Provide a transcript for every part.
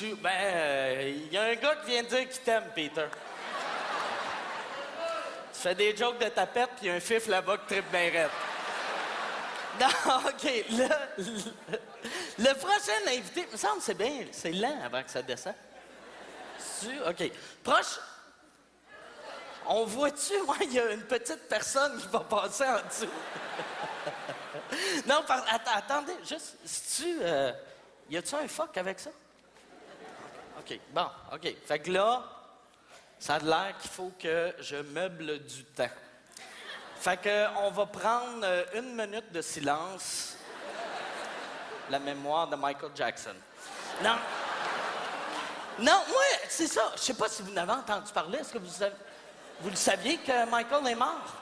Il y a un gars qui vient de dire qu'il t'aime, Peter. Tu fais des jokes de tapette, puis il y a un fif là-bas qui tripe bien raide. Non, OK. Le prochain invité, il me semble que c'est bien, c'est lent avant que ça descende. OK. Proche. On voit-tu, il y a une petite personne qui va passer en dessous. Non, attendez, juste, y a-tu un fuck avec ça? OK, bon, OK. Fait que là, ça a l'air qu'il faut que je meuble du temps. Fait que on va prendre 1 minute de silence. La mémoire de Michael Jackson. Non. Non, moi, c'est ça. Je sais pas si vous n'avez entendu parler. Est-ce que vous le saviez que Michael est mort?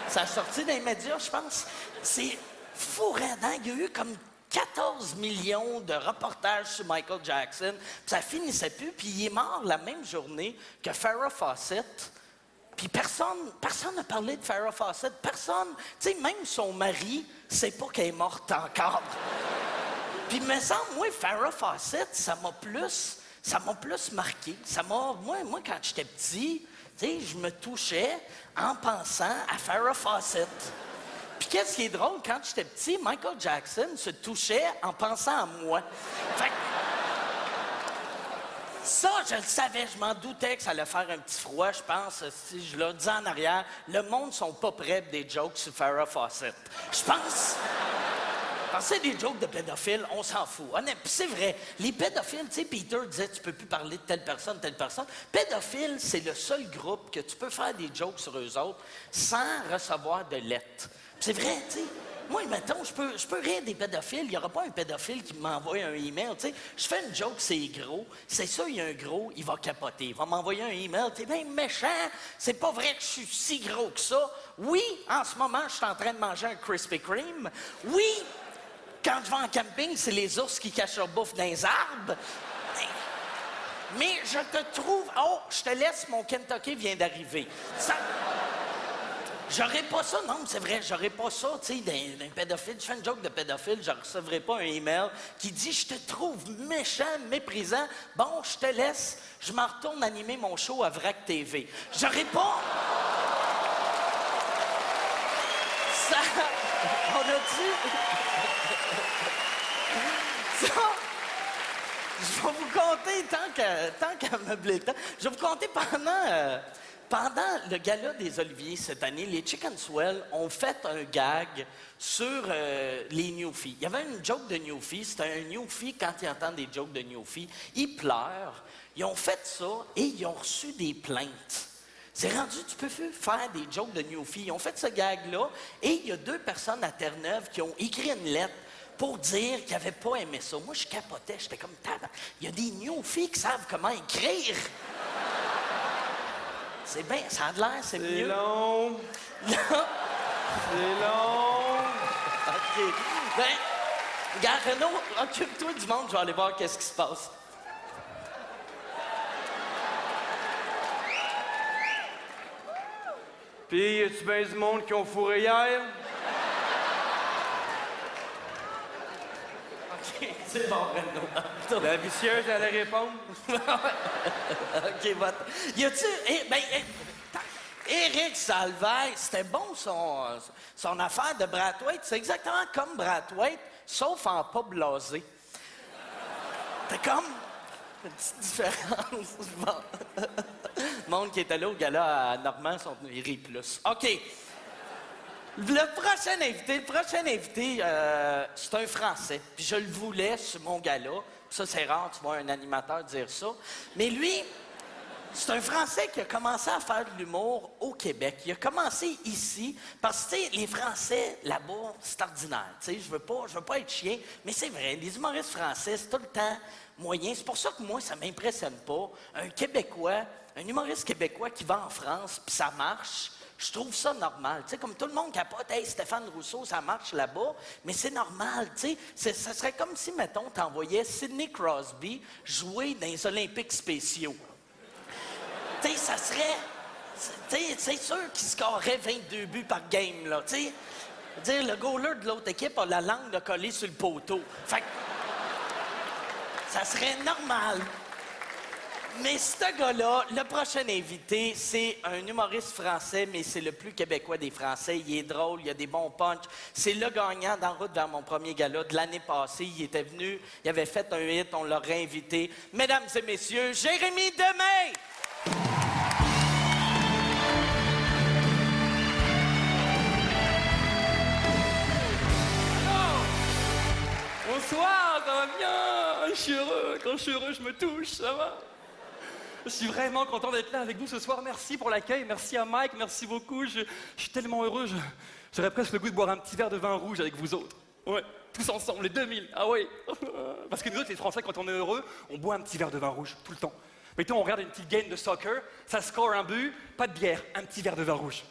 Ça a sorti dans les médias, je pense. C'est fou raidant. Il y a eu comme 14 millions de reportages sur Michael Jackson. Puis ça finissait plus. Puis il est mort la même journée que Farrah Fawcett. Puis personne n'a parlé de Farrah Fawcett. Personne. Tu sais, même son mari sait pas qu'elle est morte encore. Puis il me semble, moi, Farrah Fawcett, ça m'a plus marqué. Moi, quand j'étais petit, tu sais, je me touchais en pensant à Farrah Fawcett. Puis qu'est-ce qui est drôle, quand j'étais petit, Michael Jackson se touchait en pensant à moi. Fait que ça, je le savais, je m'en doutais que ça allait faire un petit froid, je pense. Si je le dis en arrière, le monde sont pas prêts pour des jokes sur Farrah Fawcett. Je pense... Quand c'est des jokes de pédophiles, on s'en fout. Puis c'est vrai, les pédophiles, tu sais, Peter disait, tu peux plus parler de telle personne. Pédophiles, c'est le seul groupe que tu peux faire des jokes sur eux autres sans recevoir de lettres. C'est vrai, tu sais. Moi, mettons, je peux rire des pédophiles. Il n'y aura pas un pédophile qui m'envoie un email, tu sais. Je fais une joke, c'est gros. C'est ça, il y a un gros, il va capoter. Il va m'envoyer un email. T'es bien méchant. C'est pas vrai que je suis si gros que ça. Oui, en ce moment, je suis en train de manger un Krispy Kreme. Oui, quand je vais en camping, c'est les ours qui cachent leur bouffe dans les arbres. Mais je te trouve... Oh, je te laisse, mon Kentucky vient d'arriver. Ça... J'aurais pas ça, non, c'est vrai, j'aurais pas ça, tu sais, d'un pédophile. Je fais une joke de pédophile, je recevrai pas un email qui dit « Je te trouve méchant, méprisant. Bon, je te laisse, je m'en retourne animer mon show à Vrac TV. » J'aurais pas... Ça... On a-tu... Ça... Je vais vous compter, tant qu'à meubler le temps, je vais vous compter pendant le gala des Oliviers cette année, les Chicken Swell ont fait un gag sur les Newfies. Il y avait une joke de Newfie. C'était un Newfie, quand il entend des jokes de Newfie, il pleure. Ils ont fait ça et ils ont reçu des plaintes. C'est rendu, tu peux faire des jokes de Newfie. Ils ont fait ce gag-là et il y a 2 personnes à Terre-Neuve qui ont écrit une lettre pour dire qu'ils n'avaient pas aimé ça. Moi, je capotais. J'étais comme, il y a des Newfies qui savent comment écrire. C'est bien, ça a de l'air, c'est mieux. C'est long. C'est long. OK. Ben, regarde, Renaud, occupe-toi du monde, je vais aller voir qu'est-ce qui se passe. Puis, y a-tu bien du monde qui ont fourré hier? OK, c'est bon, Renaud. La vicieuse allait répondre. OK, y a-tu... Éric Salvaille, c'était bon son affaire de Brathwaite. C'est exactement comme Brathwaite, sauf en pas blasé. T'es comme... Une petite différence. Bon. Le monde qui était là au gala à Normand sont venus rire plus. OK. Le prochain invité, c'est un Français. Puis je le voulais sur mon gala. Ça, c'est rare, tu vois un animateur dire ça. Mais lui, c'est un Français qui a commencé à faire de l'humour au Québec. Il a commencé ici parce que, tu sais, les Français, là-bas, c'est ordinaire. Tu sais, je veux pas être chien, mais c'est vrai, les humoristes français, c'est tout le temps moyen. C'est pour ça que moi, ça m'impressionne pas. Un Québécois, un humoriste québécois qui va en France, puis ça marche, je trouve ça normal. Tu sais, comme tout le monde capote, « Hey, Stéphane Rousseau, ça marche là-bas », mais c'est normal, tu sais. Ça serait comme si, mettons, t'envoyais Sidney Crosby jouer dans les Olympiques spéciaux. Tu sais, ça serait... Tu sais, c'est sûr qu'il scorerait 22 buts par game, là, tu sais. Dire, le goaler de l'autre équipe a la langue de coller sur le poteau. Fait que... Ça serait normal. Mais ce gars-là, le prochain invité, c'est un humoriste français, mais c'est le plus québécois des Français. Il est drôle, il a des bons punchs. C'est le gagnant d'En route vers mon premier gala de l'année passée. Il était venu, il avait fait un hit, on l'a réinvité. Mesdames et messieurs, Jérémy Demé! Bonsoir, ça va bien? Je suis heureux, quand je suis heureux, je me touche, ça va? Je suis vraiment content d'être là avec vous ce soir. Merci pour l'accueil, merci à Mike, merci beaucoup. Je suis tellement heureux, j'aurais presque le goût de boire un petit verre de vin rouge avec vous autres. Ouais, tous ensemble, les 2000, ah oui. Parce que nous autres, les Français, quand on est heureux, on boit un petit verre de vin rouge, tout le temps. Mettons, on regarde une petite game de soccer, ça score un but, pas de bière, un petit verre de vin rouge.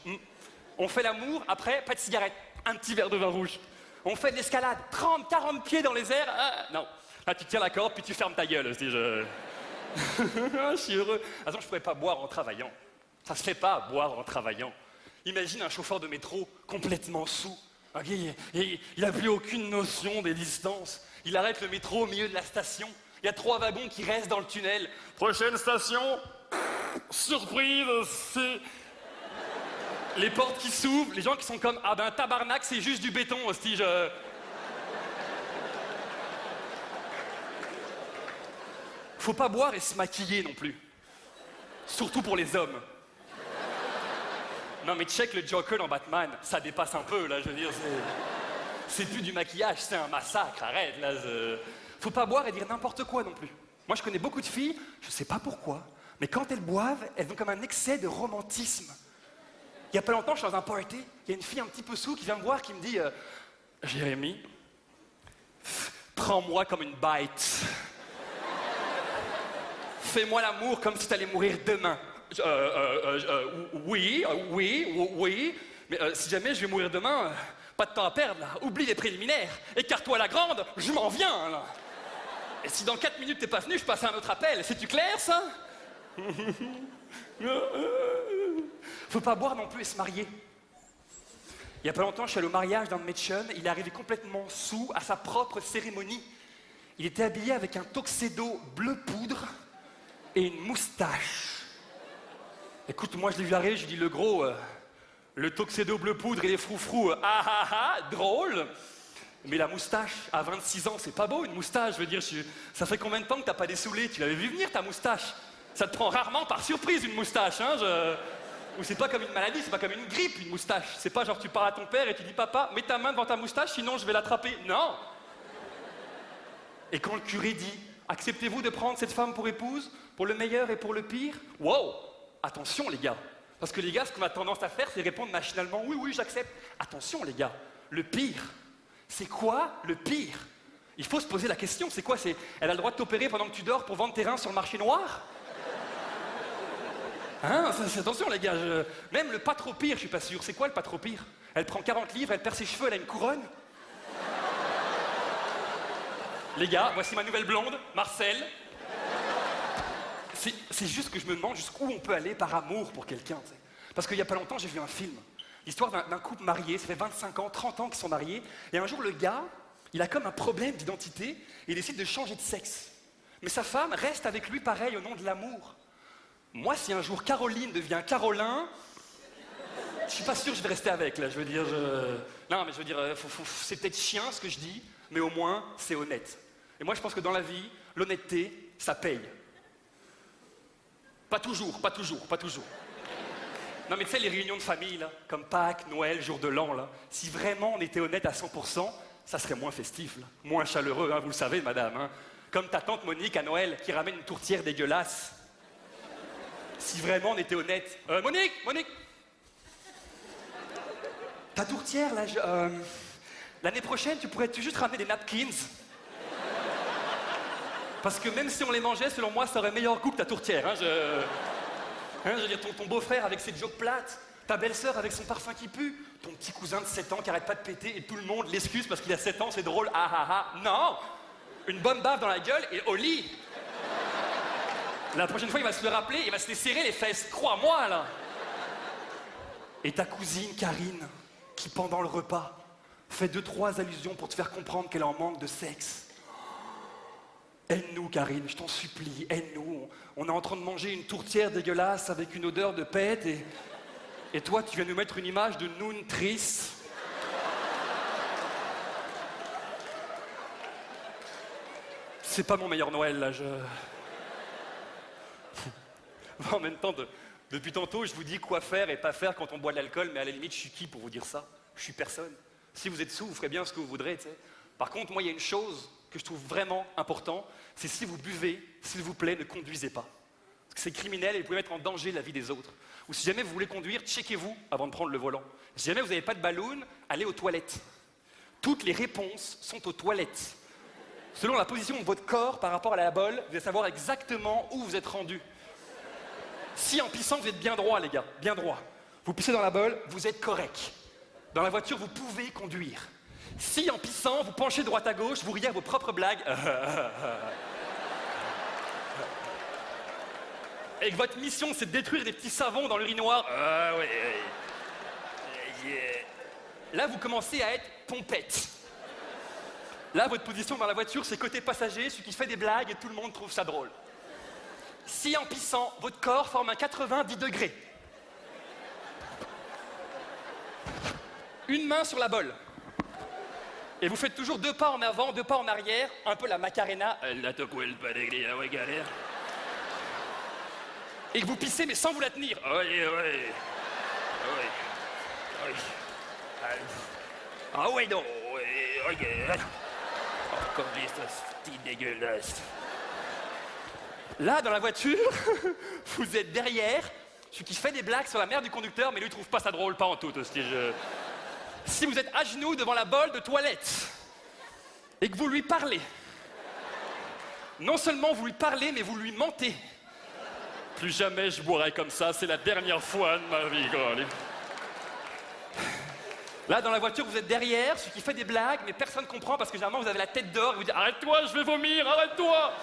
On fait l'amour, après, pas de cigarette, un petit verre de vin rouge. On fait de l'escalade, 30, 40 pieds dans les airs, non. Là, tu tiens la corde, puis tu fermes ta gueule, si je... Je suis heureux. Attends, je pourrais pas boire en travaillant. Ça se fait pas, boire en travaillant. Imagine un chauffeur de métro complètement saoul. Ok, il a plus aucune notion des distances. Il arrête le métro au milieu de la station. Il y a 3 wagons qui restent dans le tunnel. Prochaine station, surprise, c'est... Les portes qui s'ouvrent, les gens qui sont comme « Ah ben tabarnak, c'est juste du béton, hostie, je... » Faut pas boire et se maquiller non plus. Surtout pour les hommes. Non mais check le Joker dans Batman, ça dépasse un peu là, je veux dire, c'est plus du maquillage, c'est un massacre, arrête là. Faut pas boire et dire n'importe quoi non plus. Moi je connais beaucoup de filles, je sais pas pourquoi, mais quand elles boivent, elles ont comme un excès de romantisme. Il y a pas longtemps, je suis dans un party, il y a une fille un petit peu saoule qui vient me voir, qui me dit Jérémy, prends-moi comme une bite. Fais-moi l'amour comme si t'allais mourir demain. Oui. Mais si jamais je vais mourir demain, pas de temps à perdre, là. Oublie les préliminaires. Écarte-toi à la grande, je m'en viens, là. Et si dans 4 minutes t'es pas venu, je passe à un autre appel. C'est-tu clair, ça? Faut pas boire non plus et se marier. Il y a pas longtemps, je suis allé au mariage d'un de mes chums. Il est arrivé complètement saoul à sa propre cérémonie. Il était habillé avec un tuxedo bleu poudre et une moustache. Écoute, moi je l'ai vu arriver, j'ai dit le gros, le tuxedo bleu poudre et les froufrous, drôle. Mais la moustache, à 26 ans, c'est pas beau une moustache, je veux dire, ça fait combien de temps que t'as pas dessoulé? Tu l'avais vu venir ta moustache? Ça te prend rarement par surprise une moustache, hein, Ou c'est pas comme une maladie, c'est pas comme une grippe une moustache. C'est pas genre tu parles à ton père et tu dis papa, mets ta main devant ta moustache, sinon je vais l'attraper. Non. Et quand le curé dit, acceptez-vous de prendre cette femme pour épouse? Pour le meilleur et pour le pire? Wow! Attention les gars! Parce que les gars, ce qu'on a tendance à faire, c'est répondre machinalement oui, j'accepte. Attention les gars, le pire. C'est quoi le pire? Il faut se poser la question, c'est quoi? Elle a le droit de t'opérer pendant que tu dors pour vendre tes reins sur le marché noir? Hein? Attention les gars, même le pas trop pire, je suis pas sûr. C'est quoi le pas trop pire? Elle prend 40 livres, elle perd ses cheveux, elle a une couronne? Les gars, voici ma nouvelle blonde, Marcel. C'est juste que je me demande jusqu'où on peut aller par amour pour quelqu'un. Parce qu'il y a pas longtemps, j'ai vu un film. L'histoire d'un couple marié, ça fait 25 ans, 30 ans qu'ils sont mariés. Et un jour, le gars, il a comme un problème d'identité et il décide de changer de sexe. Mais sa femme reste avec lui pareil au nom de l'amour. Moi, si un jour Caroline devient Carolin, je suis pas sûr que je vais rester avec, là. Je veux dire, Non, mais je veux dire, c'est peut-être chien ce que je dis, mais au moins, c'est honnête. Et moi, je pense que dans la vie, l'honnêteté, ça paye. Pas toujours. Non, mais tu sais, les réunions de famille, là, comme Pâques, Noël, jour de l'an, là, si vraiment on était honnête à 100%, ça serait moins festif, là, moins chaleureux, hein, vous le savez, madame. Hein. Comme ta tante Monique à Noël, qui ramène une tourtière dégueulasse. Si vraiment on était honnête. Monique! Ta tourtière, là, l'année prochaine, tu pourrais juste ramener des napkins? Parce que même si on les mangeait, selon moi, ça aurait meilleur goût que ta tourtière. Hein, je veux dire, ton beau-frère avec ses jokes plates, ta belle-sœur avec son parfum qui pue, ton petit cousin de 7 ans qui arrête pas de péter et tout le monde l'excuse parce qu'il a 7 ans, c'est drôle, Non! Une bonne baffe dans la gueule et au lit! La prochaine fois, il va se le rappeler, il va se les serrer les fesses, crois-moi, là! Et ta cousine, Karine, qui pendant le repas, fait 2-3 allusions pour te faire comprendre qu'elle est en manque de sexe. Aide-nous, Karine, je t'en supplie, aide-nous. On est en train de manger une tourtière dégueulasse avec une odeur de pète et toi, tu viens nous mettre une image de Noun triste. C'est pas mon meilleur Noël, là, En même temps, depuis tantôt, je vous dis quoi faire et pas faire quand on boit de l'alcool, mais à la limite, je suis qui pour vous dire ça? Je suis personne. Si vous êtes sous, vous ferez bien ce que vous voudrez, tu sais. Par contre, moi, il y a une chose que je trouve vraiment important, c'est si vous buvez, s'il vous plaît, ne conduisez pas. Parce que c'est criminel et vous pouvez mettre en danger la vie des autres. Ou si jamais vous voulez conduire, checkez-vous avant de prendre le volant. Si jamais vous n'avez pas de ballon, allez aux toilettes. Toutes les réponses sont aux toilettes. Selon la position de votre corps par rapport à la bolle, vous allez savoir exactement où vous êtes rendu. Si en pissant, vous êtes bien droit, les gars, bien droit. Vous pissez dans la bolle, vous êtes correct. Dans la voiture, vous pouvez conduire. Si en pissant, vous penchez droite à gauche, vous riez à vos propres blagues. Et que votre mission, c'est de détruire des petits savons dans l'urinoir. Là, vous commencez à être pompette. Là, votre position dans la voiture, c'est côté passager, celui qui fait des blagues et tout le monde trouve ça drôle. Si en pissant, votre corps forme un 90 degrés. Une main sur la bolle. Et vous faites toujours 2 pas en avant, 2 pas en arrière, un peu la Macarena. Et que vous pissez, mais sans vous la tenir. Ah ouais, non. Encore les petites dégueulasses. Là, dans la voiture, vous êtes derrière, celui qui fait des blagues sur la mère du conducteur, mais lui, il trouve pas ça drôle, pas en tout, Si vous êtes à genoux devant la bolle de toilette, et que vous lui parlez, non seulement vous lui parlez, mais vous lui mentez. Plus jamais je boirai comme ça, c'est la dernière fois de ma vie, quoi. Là, dans la voiture, vous êtes derrière, celui qui fait des blagues, mais personne ne comprend parce que généralement, vous avez la tête dehors et vous dites « Arrête-toi, je vais vomir, arrête-toi !»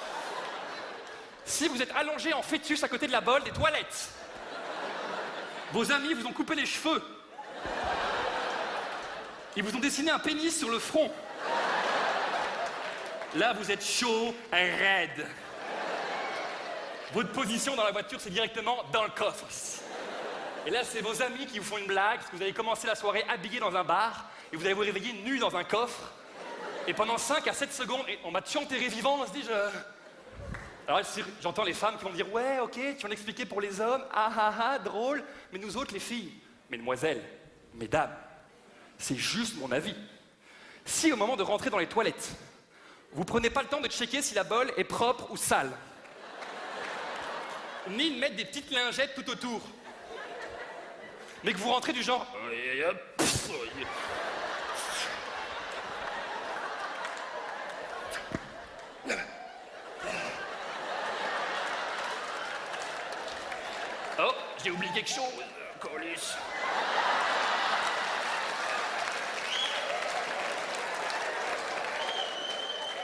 Si vous êtes allongé en fœtus à côté de la bolle des toilettes, vos amis vous ont coupé les cheveux. Ils vous ont dessiné un pénis sur le front. Là, vous êtes chaud, raide. Votre position dans la voiture, c'est directement dans le coffre. Et là, c'est vos amis qui vous font une blague, parce que vous avez commencé la soirée habillé dans un bar, et vous allez vous réveiller nu dans un coffre. Et pendant 5 à 7 secondes, on m'a enterré vivant, on se dit, Alors, j'entends les femmes qui vont me dire, ouais, ok, tu vas l'expliquer pour les hommes, drôle, mais nous autres, les filles, mesdemoiselles, mesdames, c'est juste mon avis. Si au moment de rentrer dans les toilettes, vous prenez pas le temps de checker si la bolle est propre ou sale, ni de mettre des petites lingettes tout autour, mais que vous rentrez du genre... Oh, j'ai oublié quelque chose, Colis.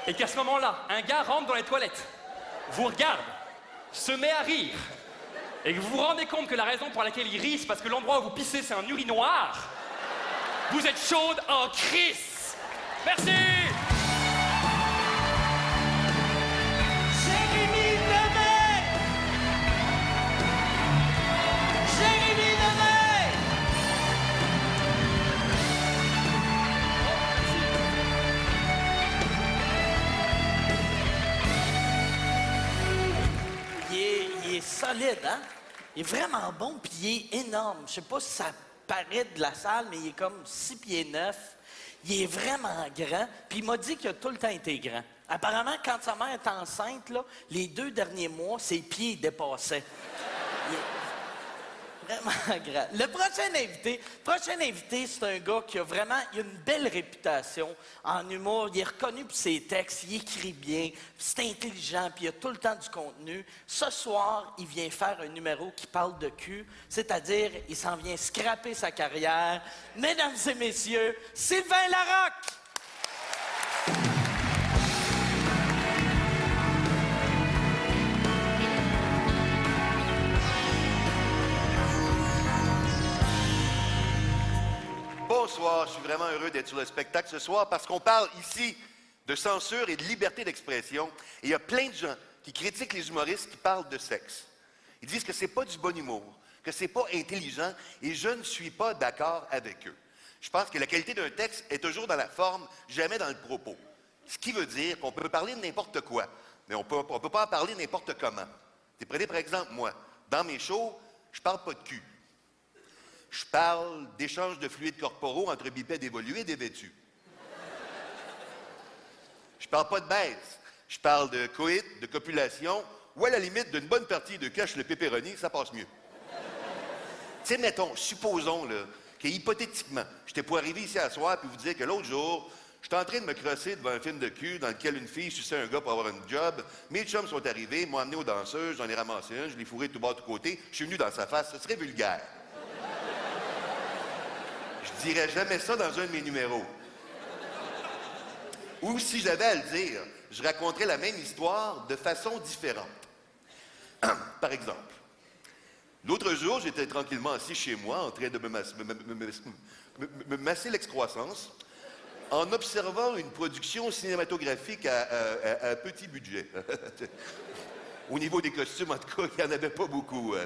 Et qu'à ce moment-là, un gars rentre dans les toilettes, vous regarde, se met à rire, et que vous vous rendez compte que la raison pour laquelle il rit, c'est parce que l'endroit où vous pissez, c'est un urinoir, vous êtes chaude en crise. Merci. Il est solide, hein? Il est vraiment bon, puis il est énorme. Je sais pas si ça paraît de la salle, mais il est comme 6 pieds 9. Il est vraiment grand, puis il m'a dit qu'il a tout le temps été grand. Apparemment, quand sa mère est enceinte, là, les 2 derniers mois, ses pieds dépassaient. Il est vraiment grand. Le prochain invité, c'est un gars qui a vraiment il a une belle réputation en humour. Il est reconnu pour ses textes, il écrit bien, c'est intelligent, puis il a tout le temps du contenu. Ce soir, il vient faire un numéro qui parle de cul, c'est-à-dire, il s'en vient scraper sa carrière. Mesdames et messieurs, Sylvain Larocque! Bonsoir, je suis vraiment heureux d'être sur le spectacle ce soir parce qu'on parle ici de censure et de liberté d'expression. Et il y a plein de gens qui critiquent les humoristes qui parlent de sexe. Ils disent que c'est pas du bon humour, que c'est pas intelligent, et je ne suis pas d'accord avec eux. Je pense que la qualité d'un texte est toujours dans la forme, jamais dans le propos. Ce qui veut dire qu'on peut parler de n'importe quoi, mais on peut pas en parler n'importe comment. Prenez par exemple moi, dans mes shows, je parle pas de cul. Je parle d'échanges de fluides corporaux entre bipèdes évolués et dévêtus. Je parle pas de baisse. Je parle de coït, de copulation, ou à la limite d'une bonne partie de cache le pepperoni, ça passe mieux. Tu sais, mettons, supposons là, que hypothétiquement, j'étais pour arriver ici à soir puis vous dire que l'autre jour, j'étais en train de me crosser devant un film de cul dans lequel une fille suçait un gars pour avoir un job. Mes chums sont arrivés, m'ont amené aux danseuses, j'en ai ramassé un, je l'ai fourré de tout bas, de tout côté, je suis venu dans sa face, ce serait vulgaire. Je dirais jamais ça dans un de mes numéros. Ou si j'avais à le dire, je raconterais la même histoire de façon différente. Par exemple, l'autre jour, j'étais tranquillement assis chez moi en train de me masser l'excroissance en observant une production cinématographique à petit budget. Au niveau des costumes, en tout cas, il n'y en avait pas beaucoup.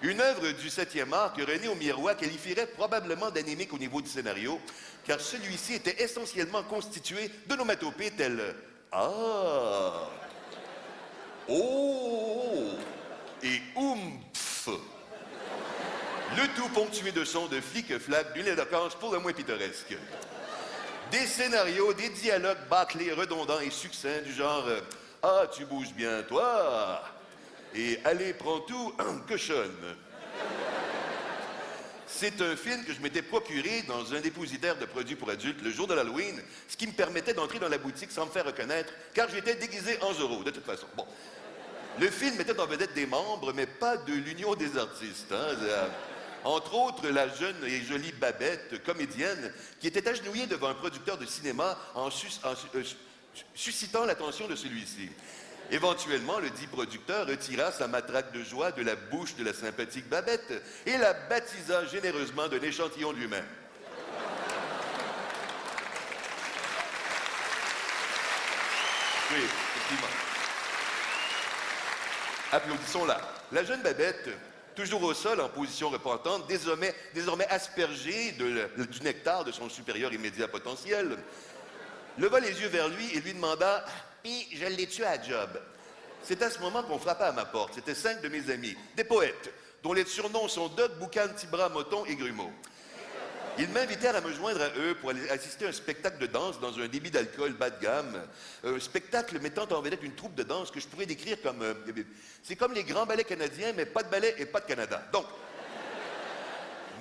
Une œuvre du 7e art que René Aumirois qualifierait probablement d'anémique au niveau du scénario, car celui-ci était essentiellement constitué d'onomatopées telles « Ah »,« Oh » et « Oumph ». Le tout ponctué de sons de flic-flac d'une éloquence pour le moins pittoresque. Des scénarios, des dialogues bâclés, redondants et succincts du genre « Ah, tu bouges bien, toi !» et « Allez, prends tout, cochonne !» C'est un film que je m'étais procuré dans un dépositaire de produits pour adultes le jour de l'Halloween, ce qui me permettait d'entrer dans la boutique sans me faire reconnaître, car j'étais déguisé en Zorro, de toute façon. Bon. Le film mettait en vedette des membres, mais pas de l'Union des artistes. Entre autres, la jeune et jolie Babette, comédienne, qui était agenouillée devant un producteur de cinéma en suscitant l'attention de celui-ci. Éventuellement, le dit producteur retira sa matraque de joie de la bouche de la sympathique Babette et la baptisa généreusement d'un échantillon de lui-même. Oui, effectivement. Applaudissons-la. La jeune Babette, toujours au sol en position repentante, désormais aspergée du nectar de son supérieur immédiat potentiel, leva les yeux vers lui et lui demanda « Puis, je l'ai tué à job. » C'est à ce moment qu'on frappa à ma porte. C'était 5 de mes amis, des poètes, dont les surnoms sont Doc, Boucan, Tibra, Moton et Grumeau. Ils m'invitèrent à me joindre à eux pour aller assister à un spectacle de danse dans un débit d'alcool bas de gamme. Un spectacle mettant en vedette une troupe de danse que je pourrais décrire comme... c'est comme les grands ballets canadiens, mais pas de ballet et pas de Canada. Donc,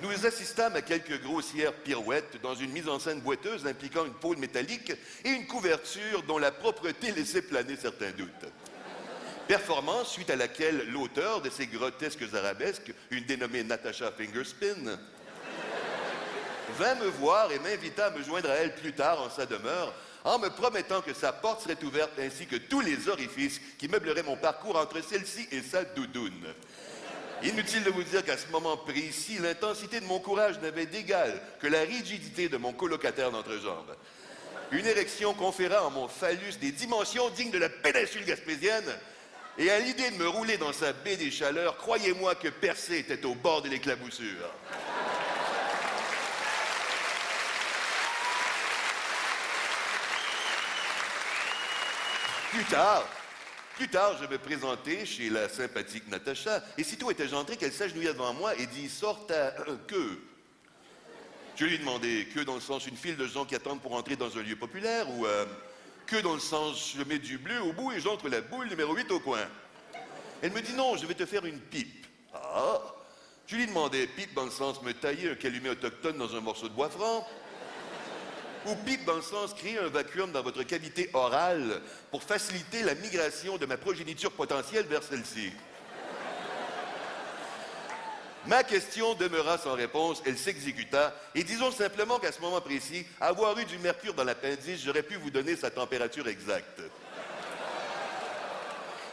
nous assistâmes à quelques grossières pirouettes dans une mise en scène boiteuse impliquant une pôle métallique et une couverture dont la propreté laissait planer certains doutes. Performance suite à laquelle l'auteur de ces grotesques arabesques, une dénommée Natasha Fingerspin, vint me voir et m'invita à me joindre à elle plus tard en sa demeure, en me promettant que sa porte serait ouverte ainsi que tous les orifices qui meubleraient mon parcours entre celle-ci et sa doudoune. Inutile de vous dire qu'à ce moment précis, l'intensité de mon courage n'avait d'égal que la rigidité de mon colocataire d'entrejambe. Une érection conféra en mon phallus des dimensions dignes de la péninsule gaspésienne, et à l'idée de me rouler dans sa baie des chaleurs, croyez-moi que Percé était au bord de l'éclaboussure. Plus tard, je me présentai chez la sympathique Natacha, et sitôt étais-je entré qu'elle s'agenouilla devant moi et dit « Sors ta queue ». Je lui demandai « Queue dans le sens une file de gens qui attendent pour entrer dans un lieu populaire » ou queue dans le sens « Je mets du bleu au bout et j'entre la boule numéro 8 au coin ». Elle me dit « Non, je vais te faire une pipe ». Ah! Je lui demandais « Pipe dans le sens me tailler un calumet autochtone dans un morceau de bois franc » ou pipe dans le sens créer un vacuum dans votre cavité orale pour faciliter la migration de ma progéniture potentielle vers celle-ci. Ma question demeura sans réponse, elle s'exécuta, et disons simplement qu'à ce moment précis, avoir eu du mercure dans l'appendice, j'aurais pu vous donner sa température exacte.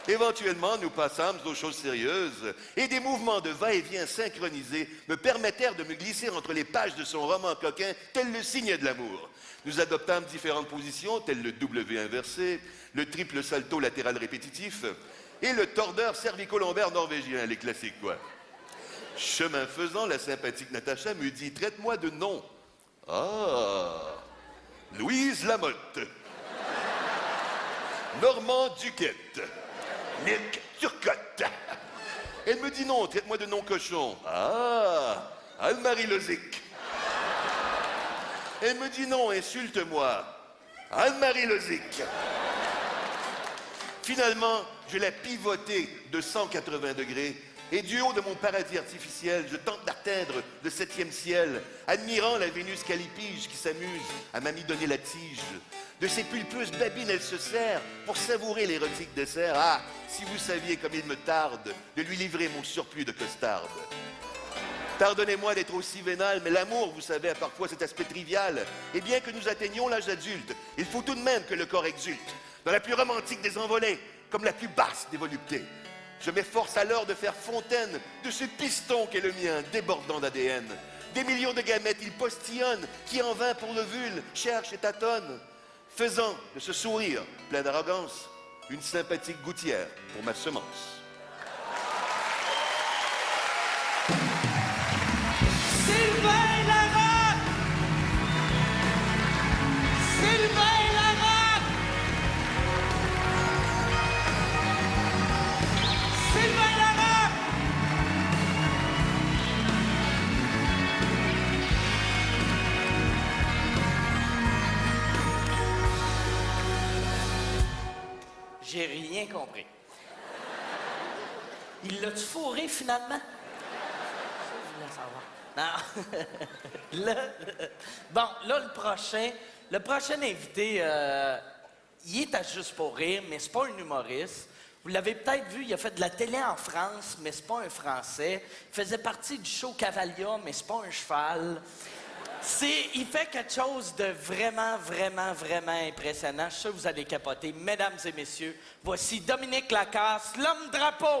Éventuellement, nous passâmes aux choses sérieuses et des mouvements de va-et-vient synchronisés me permettèrent de me glisser entre les pages de son roman coquin tel le signe de l'amour. Nous adoptâmes différentes positions telles le W inversé, le triple salto latéral répétitif et le tordeur cervico-lombaire norvégien, les classiques quoi. Chemin faisant, la sympathique Natacha me dit « Traite-moi de nom. » Ah, Louise Lamotte, Normand Duquette, Nick Turcotte. Elle me dit non, traite-moi de nom cochon. Ah, Anne-Marie Lozic. Elle me dit non, insulte-moi. Anne-Marie Lozic. Finalement, je l'ai pivoté de 180 degrés et du haut de mon paradis artificiel, je tente d'atteindre le 7e ciel, admirant la Vénus calipige qui s'amuse à m'amidonner la tige. De ses pulpeuses babines, elle se sert pour savourer l'érotique dessert. Ah, si vous saviez comme il me tarde de lui livrer mon surplus de costarde. Pardonnez-moi d'être aussi vénal, mais l'amour, vous savez, a parfois cet aspect trivial. Et bien que nous atteignions l'âge adulte, il faut tout de même que le corps exulte, dans la plus romantique des envolées, comme la plus basse des voluptés. Je m'efforce alors de faire fontaine de ce piston qu'est le mien, débordant d'ADN. Des millions de gamètes, il postillonne, qui en vain pour l'ovule cherche et tâtonne, faisant de ce sourire plein d'arrogance une sympathique gouttière pour ma semence. Sylvain Larocque! Sylvain Larocque! Sylvain Larocque! J'ai rien compris. Il l'a-tu fourré, finalement? Ça, je voulais savoir. Non. Bon, là, le prochain invité, il est à Juste pour rire, mais c'est pas un humoriste. Vous l'avez peut-être vu, il a fait de la télé en France, mais c'est pas un Français. Il faisait partie du show Cavalia, mais c'est pas un cheval. Il fait quelque chose de vraiment, vraiment, vraiment impressionnant. Je suis sûr que vous allez capoter. Mesdames et messieurs, voici Dominique Lacasse, l'homme drapeau.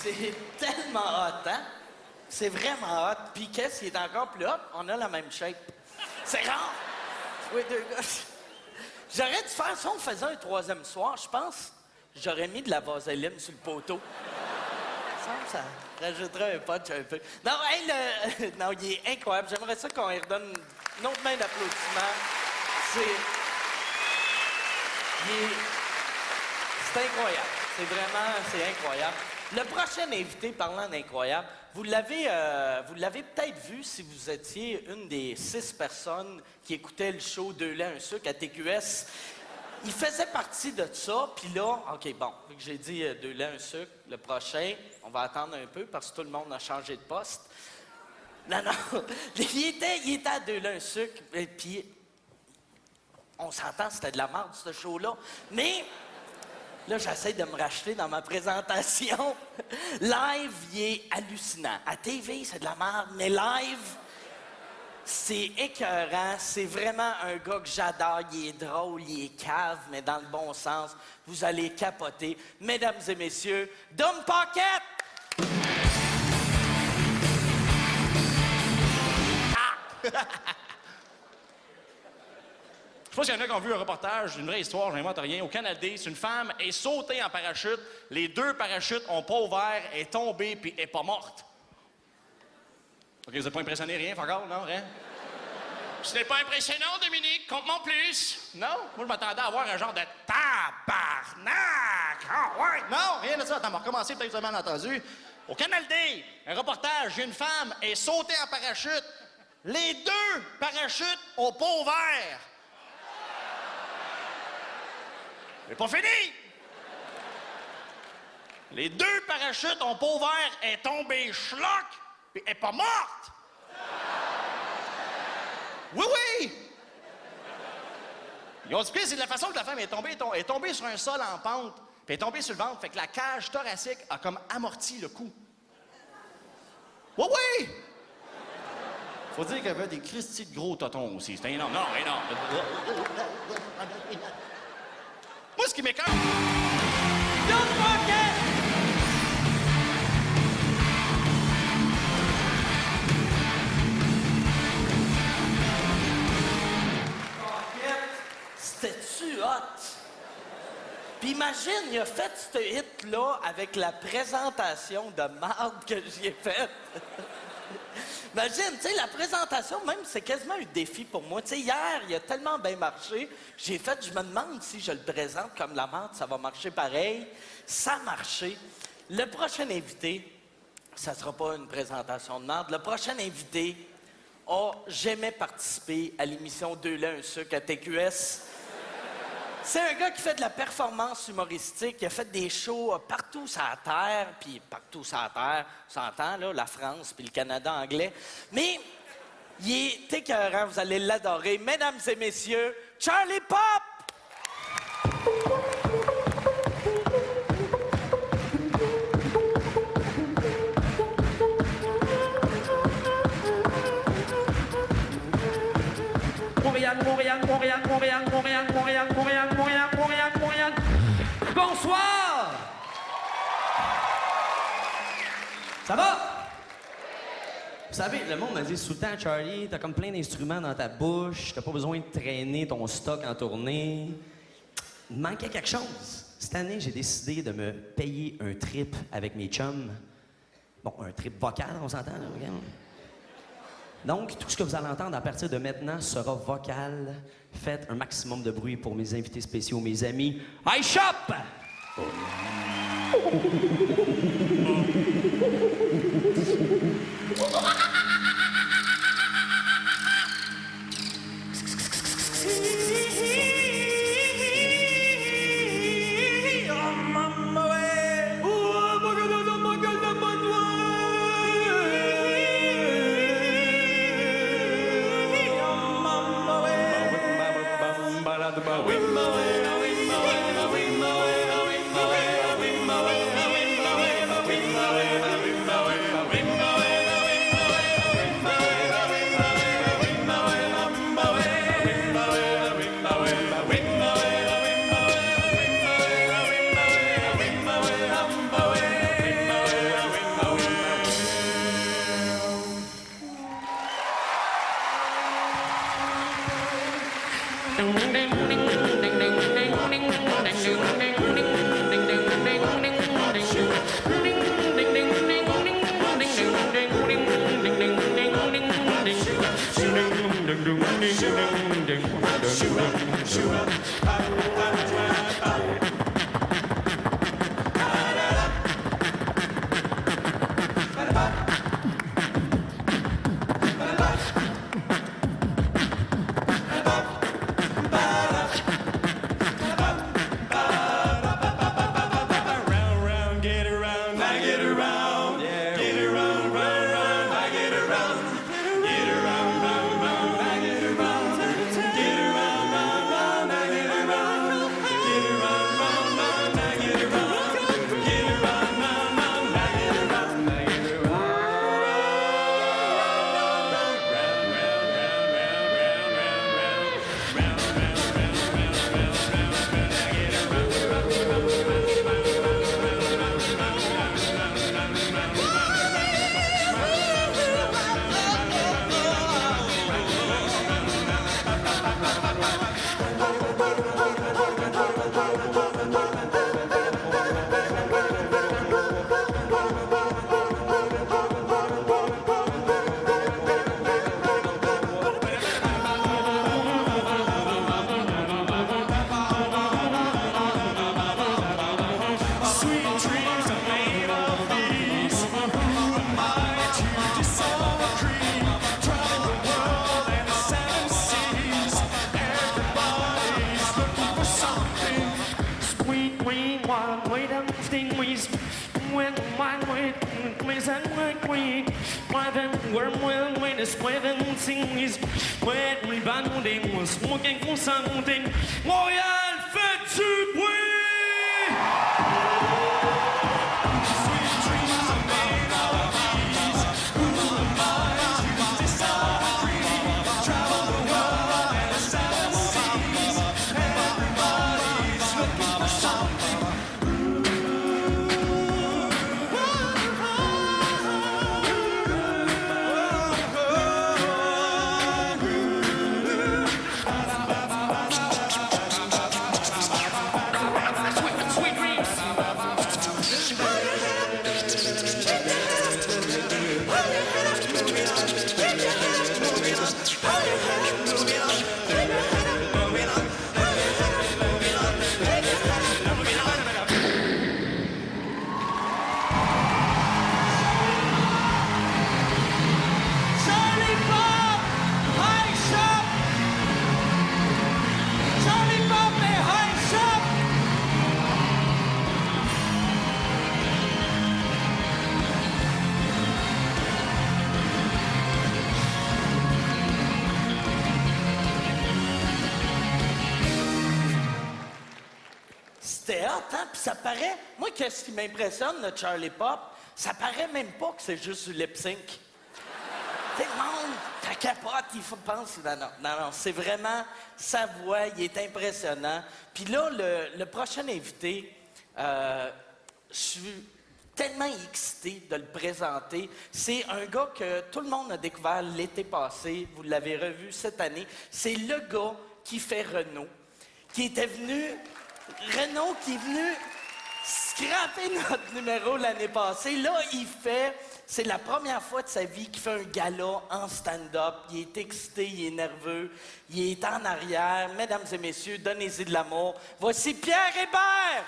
C'est tellement hot, hein? C'est vraiment hot. Puis qu'est-ce qui est encore plus hot? On a la même shape. C'est rare. Oui, deux gars. J'aurais dû faire ça, on faisait un troisième soir, je pense. J'aurais mis de la vaseline sur le poteau. Ça rajouterait un punch un peu. Non, hey, non, il est incroyable. J'aimerais ça qu'on lui redonne une autre main d'applaudissement. C'est incroyable. C'est incroyable. Le prochain invité, parlant d'incroyable, vous l'avez peut-être vu si vous étiez une des 6 personnes qui écoutaient le show Deux laits, un sucre à TQS. Il faisait partie de ça, puis là, OK, bon, vu que j'ai dit Deux laits, un sucre, le prochain, on va attendre un peu parce que tout le monde a changé de poste. Non, il était à Deux laits, un sucre, et puis on s'entend, c'était de la merde, ce show-là, mais... Là, j'essaie de me racheter dans ma présentation. Live, il est hallucinant. À TV, c'est de la merde, mais live, c'est écœurant. C'est vraiment un gars que j'adore. Il est drôle, il est cave, mais dans le bon sens. Vous allez capoter. Mesdames et messieurs, Dom Paquette! Je sais pas s'il y en a qui ont vu un reportage, une vraie histoire, j'invente rien. Au Canada, c'est une femme est sautée en parachute. Les 2 parachutes n'ont pas ouvert, elle est tombée puis elle est pas morte. OK, vous n'êtes pas impressionné, rien, encore, non, rien? Ce n'est pas impressionnant, Dominique, compte-moi plus. Non? Moi, je m'attendais à avoir un genre de tabarnak. Ah, ouais? Non, rien de ça. Attends, on va recommencer, peut-être que vous avez mal entendu. Au Canada, un reportage, une femme est sautée en parachute. Les 2 parachutes n'ont pas ouvert. C'est pas fini! Les 2 parachutes ont pas ouvert, elle est tombée schlock, puis elle est pas morte! Oui! Ils ont dit que c'est de la façon que la femme est tombée. Elle est tombée sur un sol en pente, puis elle est tombée sur le ventre, fait que la cage thoracique a comme amorti le coup. Oui! Faut dire qu'elle avait des cristis de gros totons aussi. C'était énorme. Non, énorme. Moi, ce qui m'écoeure... Dom Paquette! C'était-tu hot? Puis imagine, il a fait ce hit-là avec la présentation de marde que j'y ai faite. Imagine, tu sais, la présentation, même, c'est quasiment un défi pour moi. Tu sais, hier, il a tellement bien marché, j'ai fait, je me demande si je le présente comme la marde, ça va marcher pareil. Ça a marché. Le prochain invité, ça sera pas une présentation de marde, le prochain invité a jamais participé à l'émission Deux laits, un sucre à TQS. C'est un gars qui fait de la performance humoristique. Il a fait des shows partout sur la Terre, puis partout sur la Terre, on s'entend, là, la France puis le Canada anglais. Mais il est écœurant, vous allez l'adorer. Mesdames et messieurs, Charlie Pop! Montréal. Bonsoir! Ça va? Vous savez, le monde me dit tout le temps, Charlie, t'as comme plein d'instruments dans ta bouche, t'as pas besoin de traîner ton stock en tournée. Il me manquait quelque chose. Cette année, j'ai décidé de me payer un trip avec mes chums. Bon, un trip vocal, on s'entend, là, regarde. Donc, tout ce que vous allez entendre à partir de maintenant sera vocal. Faites un maximum de bruit pour mes invités spéciaux, mes amis. I Shop! Montréal, fais du bruit! C'était hot, hein? Puis ça paraît... Moi, qu'est-ce qui m'impressionne de Charlie Pop, ça paraît même pas que c'est juste du lip-sync. Tout le monde, ta capote, il faut penser... Non, c'est vraiment sa voix, il est impressionnant. Puis là, le prochain invité, je suis tellement excité de le présenter. C'est un gars que tout le monde a découvert l'été passé, vous l'avez revu cette année. C'est le gars qui fait Renaud, qui était venu... Renaud qui est venu scraper notre numéro l'année passée. Là, c'est la première fois de sa vie qu'il fait un gala en stand-up. Il est excité, il est nerveux, il est en arrière. Mesdames et messieurs, donnez-y de l'amour. Voici Pierre Hébert!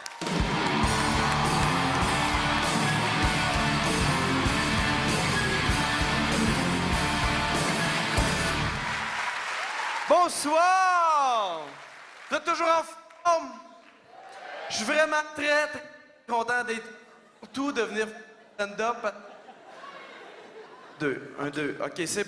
Bonsoir! Vous êtes toujours en forme? Je suis vraiment très, très content d'être tout de venir stand-up. 2, 1, 2. OK, c'est...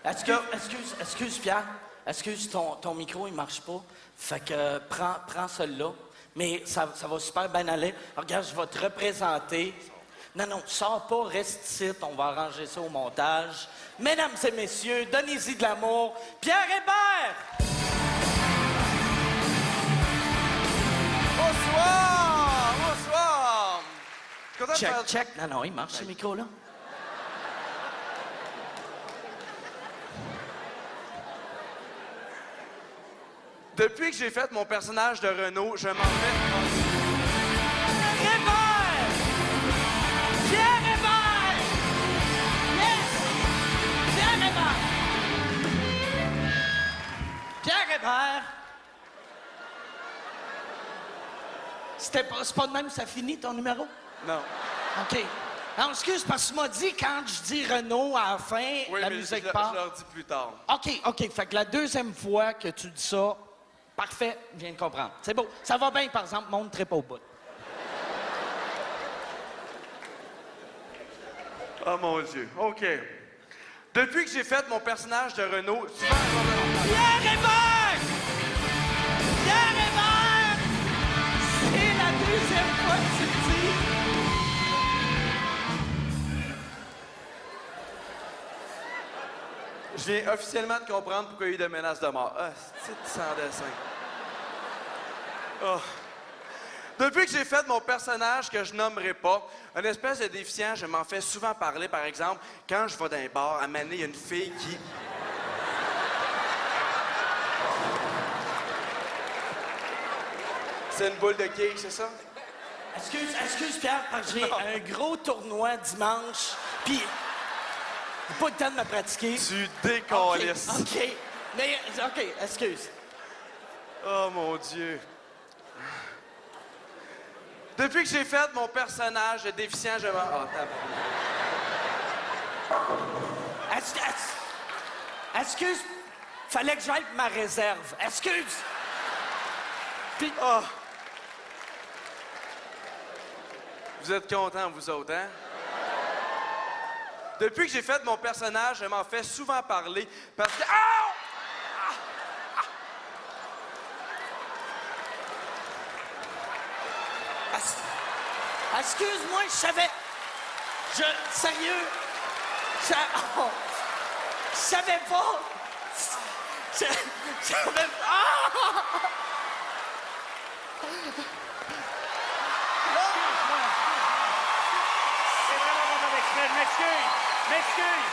Excuse, Pierre. Excuse, ton micro, il marche pas. Fait que prends celui-là. Mais ça va super bien aller. Regarde, je vais te représenter. Non, sors pas, reste ici. On va arranger ça au montage. Mesdames et messieurs, donnez-y de l'amour. Pierre Hébert! Bonsoir! Check. Non, il marche, ce micro-là. Depuis que j'ai fait mon personnage de Renaud, je m'en vais... Hébert! Pierre Hébert! Yes! Pierre Hébert! c'est pas de même que ça finit, ton numéro? Non. OK. Non, excuse, parce que tu m'as dit, quand je dis Renault à la fin, Oui, la mais musique je part. leur dis plus tard. OK. Fait que la deuxième fois que tu dis ça, parfait, je viens de comprendre. C'est beau. Ça va bien, par exemple, montre pas au bout. Oh mon Dieu. OK. Depuis que j'ai fait mon personnage de Renault, souvent... Pierre Hébert! Pierre Hébert! C'est la deuxième fois que tu le dis. Je viens officiellement de comprendre pourquoi il y a eu de menaces de mort. Ah, c'est sans dessin. Oh. Depuis que j'ai fait mon personnage que je nommerai pas, une espèce de déficient, je m'en fais souvent parler, par exemple, quand je vais dans un bar, à Mané, il y a une fille qui... C'est une boule de cake, c'est ça? Excuse, Pierre, parce que j'ai un gros tournoi dimanche, puis j'ai pas le temps de me pratiquer. Tu décalisses. OK. Mais, OK, excuse. Oh mon Dieu. Depuis que j'ai fait mon personnage de déficient, je m'en... Oh, Excuse, fallait que j'aille pour ma réserve. Excuse. Puis, Oh. Vous êtes contents, vous autres, hein? Depuis que j'ai fait mon personnage, je m'en fais souvent parler parce que... Ah! excuse-moi, je savais... Sérieux? Oh, je savais pas... Je savais pas... Ah! C'est vraiment pas d'extrait. Je m'excuse.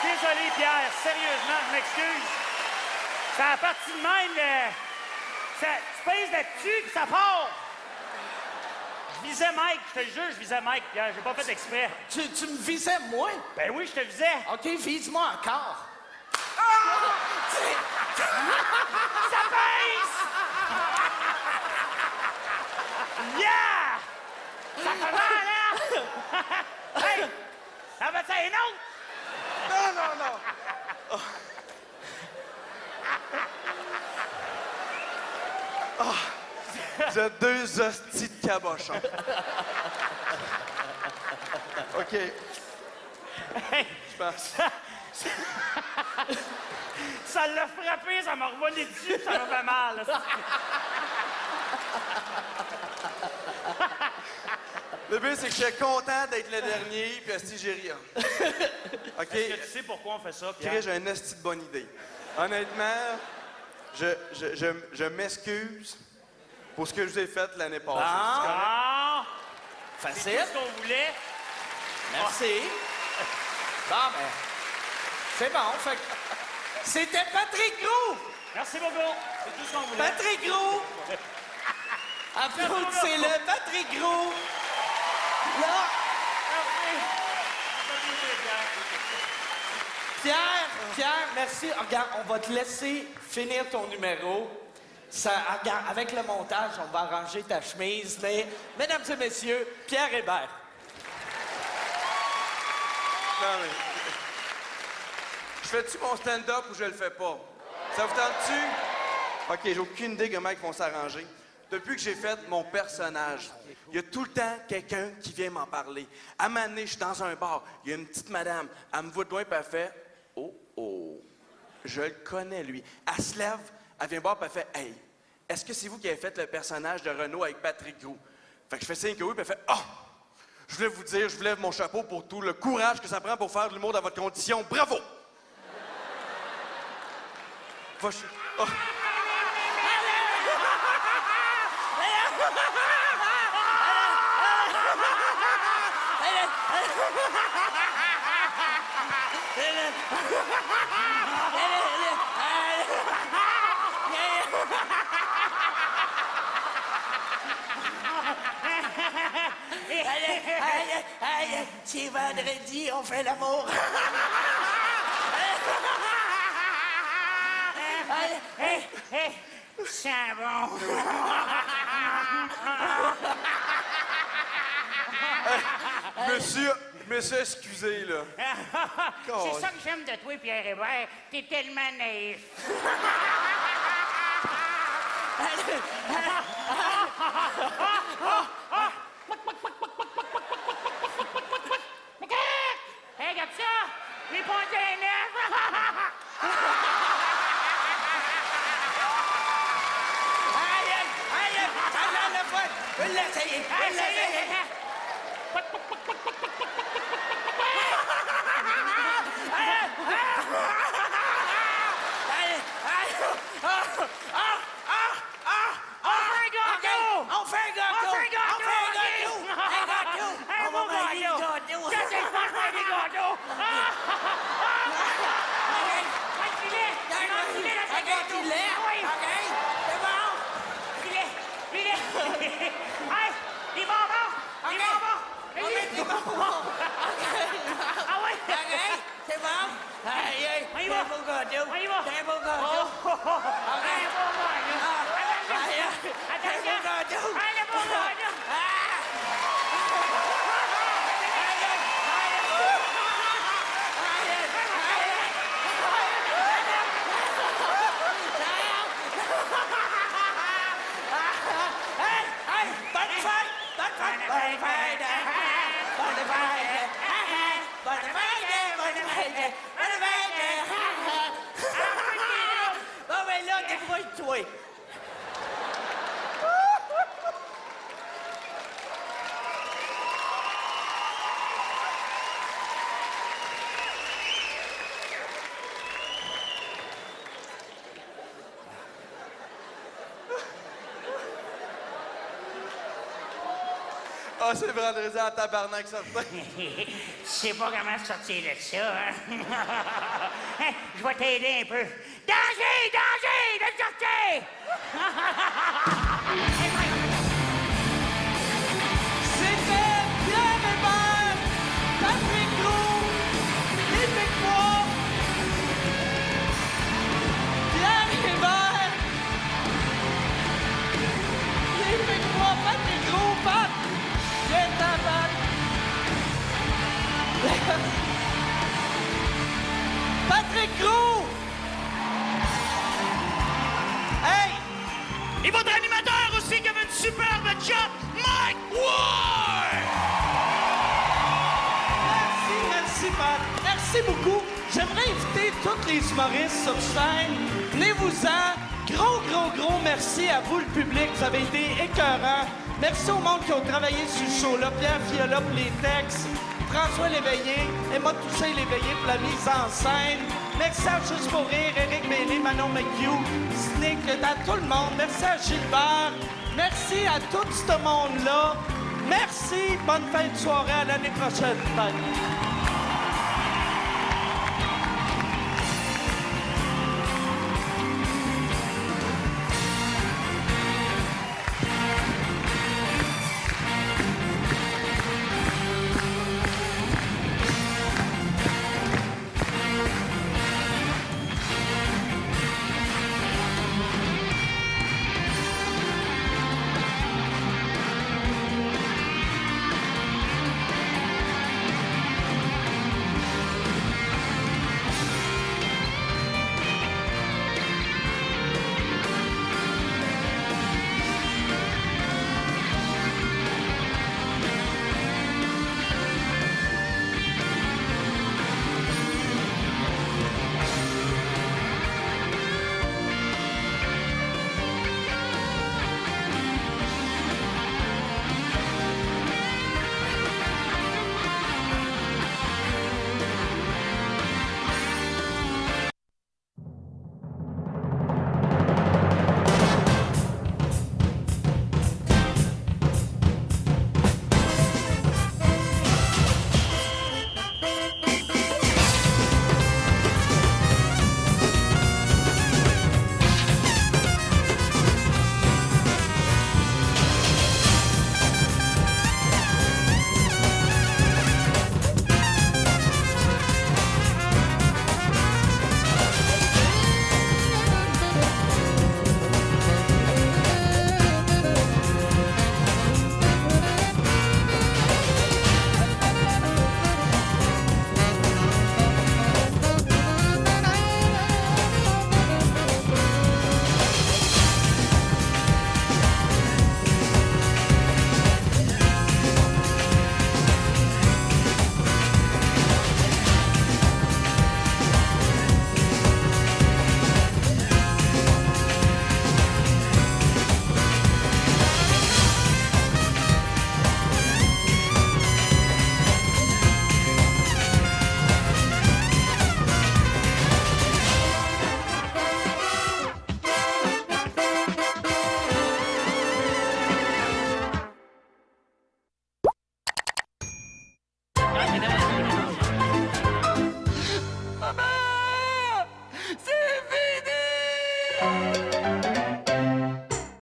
Désolé, Pierre. Sérieusement, je m'excuse. Ça a parti de même. Tu pèses là-dessus que ça part. Je visais Mike, je te le jure, je visais Mike, Pierre. J'ai pas fait exprès. Tu me visais, moi? Ben oui, je te visais. OK, vise-moi encore. Ça pèse! Yeah! Ça fait mal, hein? Hey! Ça va être un autre? Non. Vous êtes deux hosties de cabochons. OK. Hey! Je pense. Ça l'a frappé, ça m'a revolé dessus, ça m'a fait mal. Le but, c'est que j'étais content d'être le dernier, puis esti, j'ai rien. OK? Est-ce que tu sais pourquoi on fait ça, Pierre? Chris, j'ai une esti de bonne idée. Honnêtement, je m'excuse pour ce que je vous ai fait l'année passée. Ah. C'est correct? Ah! C'est Facile. tout ce qu'on voulait. Merci. Bon, ben, c'est bon. Fait que c'était Patrick Gros. Merci beaucoup. C'est tout ce qu'on voulait. Patrick Gros. Applaudissez-le, Patrick Gros. Là, Pierre, merci. Regarde, on va te laisser finir ton numéro. Ça, regarde, avec le montage, on va arranger ta chemise. Mais, mesdames et messieurs, Pierre Hébert. Non, mais... Je fais-tu mon stand-up ou je le fais pas? Ça vous tente-tu? OK, j'ai aucune idée comment ils vont s'arranger. Depuis que j'ai fait mon personnage, il y a tout le temps quelqu'un qui vient m'en parler. À un moment donné, je suis dans un bar, il y a une petite madame, elle me voit de loin et elle fait « Oh, je le connais, lui. » Elle se lève, elle vient voir et elle fait « Hey, est-ce que c'est vous qui avez fait le personnage de Renault avec Patrick Gros? » Fait que je fais signe que oui, puis elle fait « Ah! Je voulais vous dire, je vous lève mon chapeau pour tout le courage que ça prend pour faire de l'humour dans votre condition. Bravo! » Va chez... Oh. C'est vendredi, on fait l'amour. Hey, sent bon. Je me suis excusé, là. C'est ça que j'aime de toi, Pierre Hébert. T'es tellement naïf. Hey, regarde ça! Les pointins neufs! Aïe, ça a l'air le fun. Je vais l'essayer. On fait un gâteau. Un beau gâteau! Ça, c'est pas faire des gâteaux! Un filet! Un filet dans ce gâteau! Oui! C'est bon. Filet! Hey! Des bonbons! Des bonbons! Des bonbons. Ah oui! C'est bon. Aïe, On y c'est va. un beau gâteau. On y va. C'est un beau gâteau. Un beau gâteau! Attention! Un beau gâteau! Bon, ben là, débrouille-toi. Ah, c'est vendredi en tabarnak, certain. Je sais pas comment sortir de ça, hein? Hein, je vais t'aider un peu. Danger! Danger! De sortir! C'était Pierre Hébert, Patrick Gros, Québécois. Pierre Hébert, Québécois, Patrick Gros, Pat, viens t'en battre. Patrick Gros! Hey! Et votre animateur aussi qui avait une superbe job, Mike Ward! Merci, Pat. Merci beaucoup. J'aimerais inviter tous les humoristes sur scène. Venez-vous-en. Gros merci à vous, le public. Vous avez été écœurants. Merci au monde qui ont travaillé sur ce show-là. Pierre Fiola pour les textes. François Léveillé, Emma Touché-Léveillé pour la mise en scène. Merci à Juste pour rire, Éric Bailey, Manon McHugh, Snick, à tout le monde. Merci à Gilbert. Merci à tout ce monde-là. Merci. Bonne fin de soirée. À l'année prochaine. Bye.